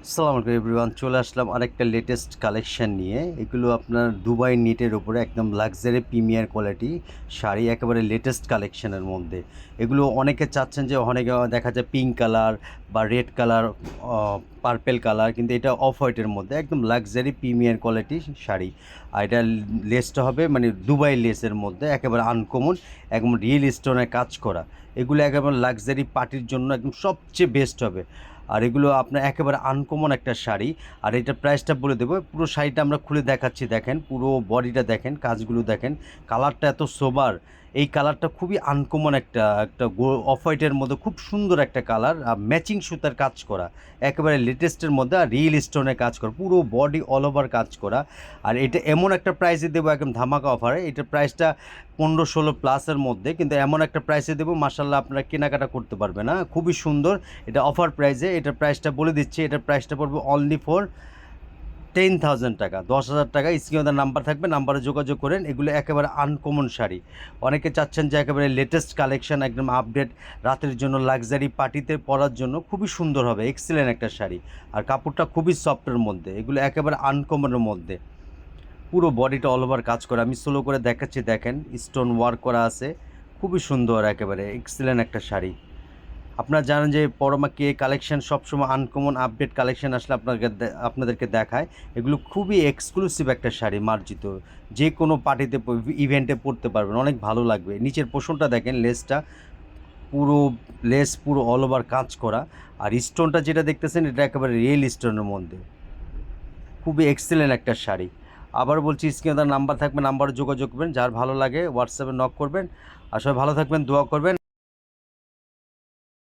আসসালামু আলাইকুম এভরিওয়ান, চলে আসলাম আরেকটা লেটেস্ট কালেকশন নিয়ে। এগুলো আপনার দুবাই নেটের উপরে একদম লাক্সারি প্রিমিয়ার কোয়ালিটি শাড়ি, একেবারে লেটেস্ট কালেকশনের মধ্যে। এগুলো অনেকে চাচ্ছেন যে অনেকে দেখা যায় পিঙ্ক কালার বা রেড কালার, পার্পেল কালার, কিন্তু এটা অফ হোয়াইটের মধ্যে একদম লাক্সারি প্রিমিয়ার কোয়ালিটি শাড়ি। আর এটা লেসটা হবে মানে দুবাই লেসের মধ্যে, একেবারে আনকমন, একদম রিয়েল স্টোনের কাজ করা। এগুলো একেবারে লাক্সারি পার্টির জন্য একদম সবচেয়ে বেস্ট হবে। আর এগুলো আপনার একেবারে আনকমন একটা শাড়ি। আর এটার প্রাইসটা বলে দেবো। পুরো শাড়িটা আমরা খুলে দেখাচ্ছি, দেখেন পুরো বডিটা দেখেন, কাজগুলো দেখেন, কালারটা এত সোবার। এই কালারটা খুবই আনকমন একটা একটা অফ হোয়াইটের মধ্যে খুব সুন্দর একটা কালার, আর ম্যাচিং সুতার কাজ করা, একেবারে লেটেস্টের মধ্যে, আর রিয়েল স্টোনের কাজ করা, পুরো বডি অল ওভার কাজ করা। আর এটা এমন একটা প্রাইসে দেবো, একদম ধামাকা অফারে। এটার প্রাইসটা 15-16 প্লাসের মধ্যে, কিন্তু এমন একটা প্রাইসে দেবো মাশাল্লাহ আপনারা কেনাকাটা করতে পারবে না, খুবই সুন্দর। এটা অফার প্রাইসে, এটার প্রাইসটা বলে দিচ্ছি। এটার প্রাইসটা পড়বে অনলি ফর 10,000 টাকা, 10,000 টাকা। স্ক্রিনে নাম্বার থাকবে, নাম্বারে যোগাযোগ করেন। এগুলো একেবারে আনকমন শাড়ি। অনেকে চাচ্ছেন যে একেবারে লেটেস্ট কালেকশন, একদম আপডেট, রাতের জন্য লাক্সারি পার্টিতে পরার জন্য খুবই সুন্দর হবে, এক্সিলেন্ট একটা শাড়ি। আর কাপড়টা খুবই সফটের মধ্যে, এগুলো একেবারে আনকমনের মধ্যে। পুরো বডিটা অল ওভার কাজ করা, আমি স্লো করে দেখাচ্ছি, দেখেন স্টোন ওয়ার্ক করা আছে, খুবই সুন্দর, একেবারে এক্সিলেন্ট একটা শাড়ি। আপনারা জানেন যে পরমা কে কালেকশন সবসময় আনকমন আপডেট কালেকশন আসলে আপনাদেরকে দেখায়। এগুলো খুবই এক্সক্লুসিভ একটা শাড়ি, মার্জিত, যে কোনো পার্টিতে ইভেন্টে পরতে পারবেন, অনেক ভালো লাগবে। নিচের পোষণটা দেখেন, লেসটা পুরো, লেস পুরো অল ওভার কাজ করা। আর স্টোনটা যেটা দেখতেছেন, এটা একেবারে রিয়েল স্টোনের মধ্যে, খুবই এক্সেলেন্ট একটা শাড়ি। আবার বলছি, স্ক্রিনে তার নাম্বার থাকবে, নাম্বারে যোগাযোগ করবেন, যার ভালো লাগে হোয়াটসঅ্যাপে নক করবেন। আর সবাই ভালো থাকবেন, দোয়া করবেন।